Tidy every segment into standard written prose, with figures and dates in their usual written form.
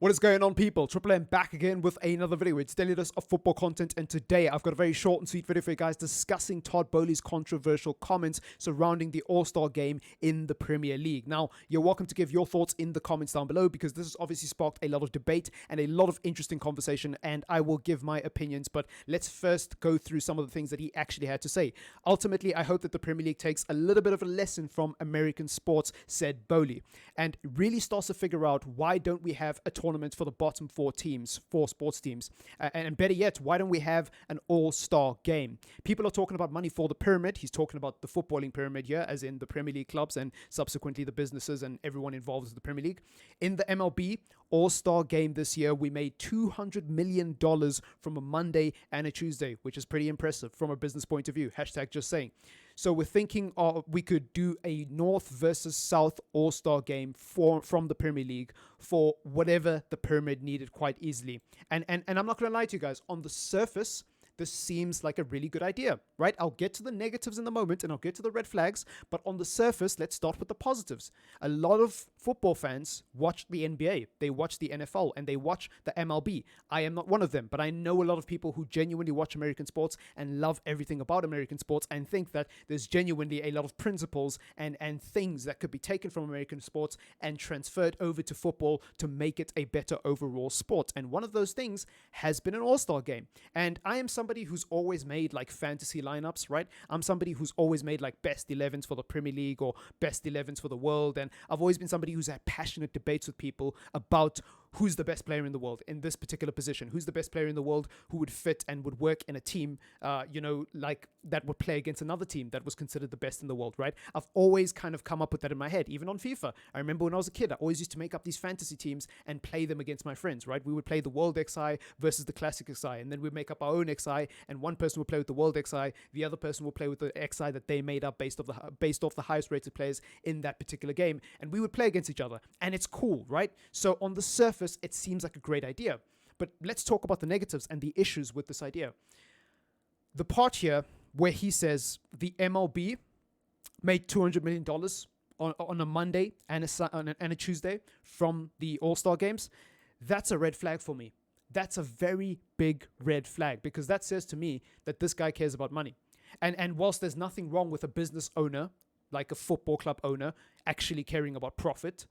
What is going on, people? TripleM back again with another video. It's daily dose of football content, and today I've got a very short and sweet video for you guys discussing Todd Boehly's controversial comments surrounding the All-Star game in the Premier League. Now, you're welcome to give your thoughts in the comments down below because this has obviously sparked a lot of debate and a lot of interesting conversation, and I will give my opinions, but let's first go through some of the things that he actually had to say. Ultimately, I hope that the Premier League takes a little bit of a lesson from American sports, said Boehly, and really starts to figure out why don't we have a tournament for the bottom four sports teams, and better yet, why don't we have an all-star game? People are talking about money for the pyramid. He's talking about the footballing pyramid here, as in the Premier League clubs and subsequently the businesses and everyone involved with the Premier League. In the MLB all-star game this year, we made $200 million from a Monday and a Tuesday, which is pretty impressive from a business point of view. Hashtag just saying. So we're thinking we could do a North versus South all-star game from the Premier League for whatever the pyramid needed quite easily. And I'm not going to lie to you guys, on the surface, this seems like a really good idea, right? I'll get to the negatives in the moment and I'll get to the red flags, but on the surface, let's start with the positives. A lot of football fans watch the NBA, they watch the NFL, and they watch the MLB. I am not one of them, but I know a lot of people who genuinely watch American sports and love everything about American sports and think that there's genuinely a lot of principles and things that could be taken from American sports and transferred over to football to make it a better overall sport. And one of those things has been an all-star game. And I am somebody who's always made like fantasy lineups, right? I'm somebody who's always made like best 11s for the Premier League or best 11s for the world. And I've always been somebody who's had passionate debates with people about who's the best player in the world in this particular position, who's the best player in the world who would fit and would work in a team, like that would play against another team that was considered the best in the world, right? I've always kind of come up with that in my head, even on FIFA. I remember when I was a kid, I always used to make up these fantasy teams and play them against my friends, right? We would play the World XI versus the Classic XI, and then we'd make up our own XI, and one person would play with the World XI, the other person would play with the XI that they made up based off the highest rated players in that particular game, and we would play against each other, and it's cool, right? So on the surface, it seems like a great idea, but let's talk about the negatives and the issues with this idea. The part here where he says the MLB made $200 million on a Monday and a Tuesday from the All-Star games, that's a red flag for me. That's a very big red flag, because that says to me that this guy cares about money. And whilst there's nothing wrong with a business owner, like a football club owner, actually caring about profit,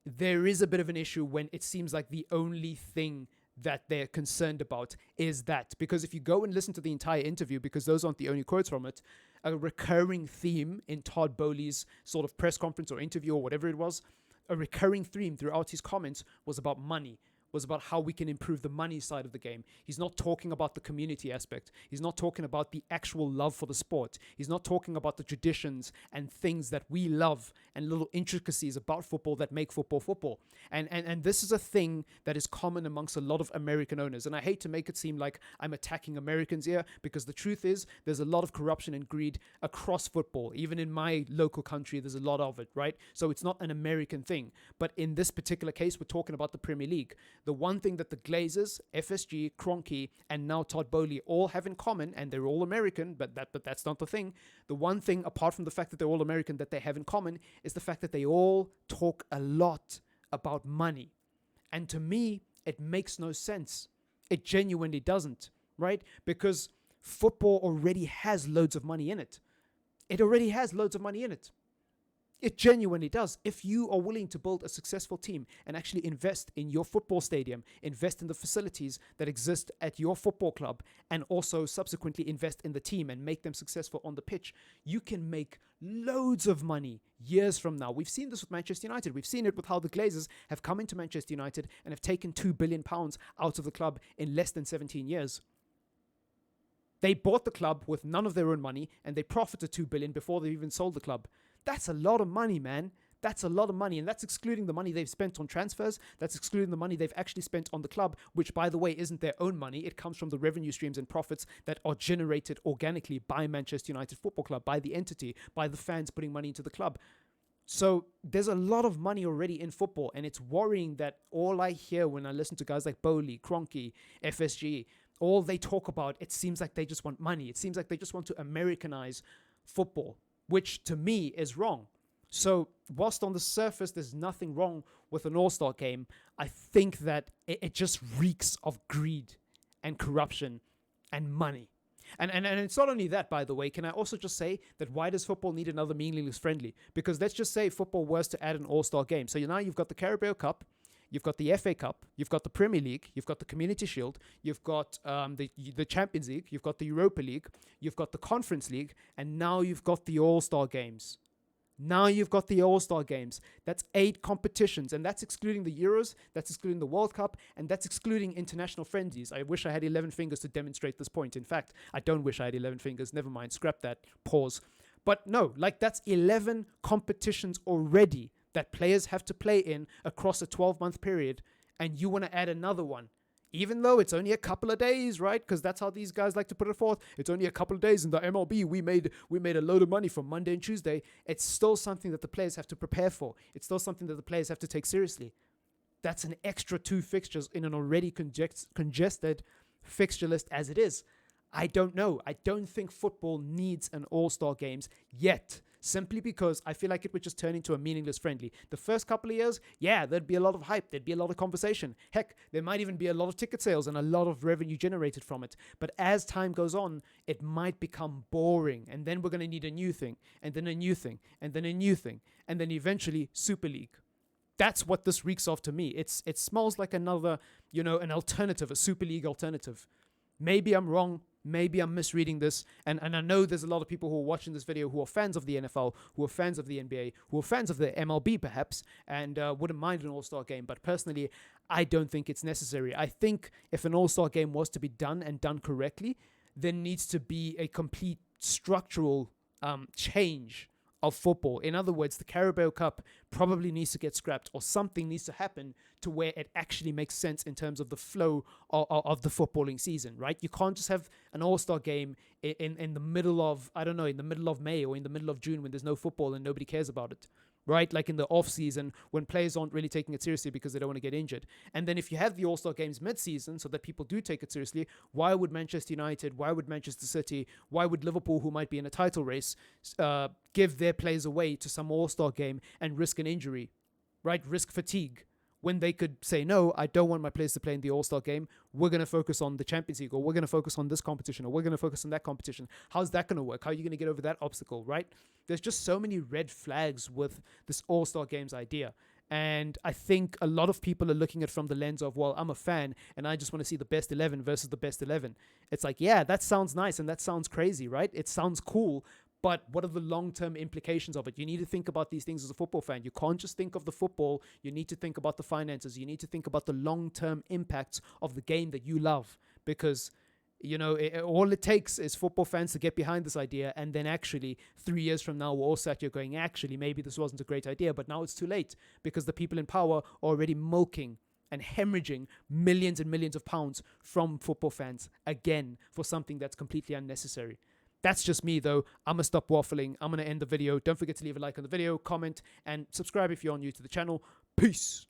there is a bit of an issue when it seems like the only thing that they're concerned about is that. Because if you go and listen to the entire interview, because those aren't the only quotes from it, a recurring theme in Todd Boehly's sort of press conference or interview or whatever it was, a recurring theme throughout his comments was about money, was about how we can improve the money side of the game. He's not talking about the community aspect. He's not talking about the actual love for the sport. He's not talking about the traditions and things that we love and little intricacies about football that make football football. And this is a thing that is common amongst a lot of American owners. And I hate to make it seem like I'm attacking Americans here, because the truth is there's a lot of corruption and greed across football. Even in my local country, there's a lot of it, right? So it's not an American thing. But in this particular case, we're talking about the Premier League. The one thing that the Glazers, FSG, Kroenke, and now Todd Boehly all have in common, and they're all American, but that's not the thing. The one thing, apart from the fact that they're all American, that they have in common is the fact that they all talk a lot about money. And to me, it makes no sense. It genuinely doesn't, right? Because football already has loads of money in it. It already has loads of money in it. It genuinely does. If you are willing to build a successful team and actually invest in your football stadium, invest in the facilities that exist at your football club, and also subsequently invest in the team and make them successful on the pitch, you can make loads of money years from now. We've seen this with Manchester United. We've seen it with how the Glazers have come into Manchester United and have taken £2 billion out of the club in less than 17 years. They bought the club with none of their own money, and they profited $2 billion before they even sold the club. That's a lot of money, man. That's a lot of money, and that's excluding the money they've spent on transfers. That's excluding the money they've actually spent on the club, which, by the way, isn't their own money. It comes from the revenue streams and profits that are generated organically by Manchester United Football Club, by the entity, by the fans putting money into the club. So there's a lot of money already in football, and it's worrying that all I hear when I listen to guys like Boehly, Kroenke, FSG, all they talk about, it seems like they just want money. It seems like they just want to Americanize football, which to me is wrong. So, whilst on the surface there's nothing wrong with an all-star game, I think that it just reeks of greed and corruption and money. And it's not only that, by the way. Can I also just say that why does football need another meaningless friendly? Because let's just say football was to add an all-star game. So now you've got the Carabao Cup, you've got the FA Cup, you've got the Premier League, you've got the Community Shield, you've got the Champions League, you've got the Europa League, you've got the Conference League, and now you've got the All-Star Games. Now you've got the All-Star Games. That's 8 competitions, and that's excluding the Euros, that's excluding the World Cup, and that's excluding international friendlies. I wish I had 11 fingers to demonstrate this point. In fact, I don't wish I had 11 fingers. Never mind, scrap that. Pause. But no, like that's 11 competitions already that players have to play in across a 12-month period, and you want to add another one. Even though it's only a couple of days, right? Because that's how these guys like to put it forth. It's only a couple of days in the MLB. We made a load of money from Monday and Tuesday. It's still something that the players have to prepare for. It's still something that the players have to take seriously. That's an extra 2 fixtures in an already congested fixture list as it is. I don't know. I don't think football needs an all-star games yet. Simply because I feel like it would just turn into a meaningless friendly. The first couple of years, yeah, there'd be a lot of hype. There'd be a lot of conversation. Heck, there might even be a lot of ticket sales and a lot of revenue generated from it. But as time goes on, it might become boring. And then we're going to need a new thing, and then a new thing, and then a new thing, and then eventually Super League. That's what this reeks of to me. It smells like another, an alternative, a Super League alternative. Maybe I'm wrong. Maybe I'm misreading this, and I know there's a lot of people who are watching this video who are fans of the NFL, who are fans of the NBA, who are fans of the MLB perhaps, and wouldn't mind an all-star game, but personally, I don't think it's necessary. I think if an all-star game was to be done and done correctly, there needs to be a complete structural change of football. In other words, the Carabao Cup probably needs to get scrapped, or something needs to happen to where it actually makes sense in terms of the flow of the footballing season, right? You can't just have an all-star game in the middle of, I don't know, in the middle of May or in the middle of June when there's no football and nobody cares about it, right? Like in the off-season when players aren't really taking it seriously because they don't want to get injured. And then if you have the all-star games mid-season so that people do take it seriously, why would Manchester United, why would Manchester City, why would Liverpool, who might be in a title race, give their players away to some all-star game and risk an injury, right? Risk fatigue, when they could say, no, I don't want my players to play in the all-star game. We're going to focus on the Champions League, or we're going to focus on this competition, or we're going to focus on that competition. How's that going to work? How are you going to get over that obstacle, right? There's just so many red flags with this all-star games idea. And I think a lot of people are looking at it from the lens of, well, I'm a fan and I just want to see the best 11 versus the best 11. It's like, yeah, that sounds nice and that sounds crazy, right? It sounds cool. But what are the long-term implications of it? You need to think about these things as a football fan. You can't just think of the football. You need to think about the finances. You need to think about the long-term impacts of the game that you love. Because, all it takes is football fans to get behind this idea. And then actually, 3 years from now, we're all sat here going, actually, maybe this wasn't a great idea. But now it's too late because the people in power are already milking and hemorrhaging millions and millions of pounds from football fans again for something that's completely unnecessary. That's just me, though. I'm going to stop waffling. I'm going to end the video. Don't forget to leave a like on the video, comment, and subscribe if you're new to the channel. Peace.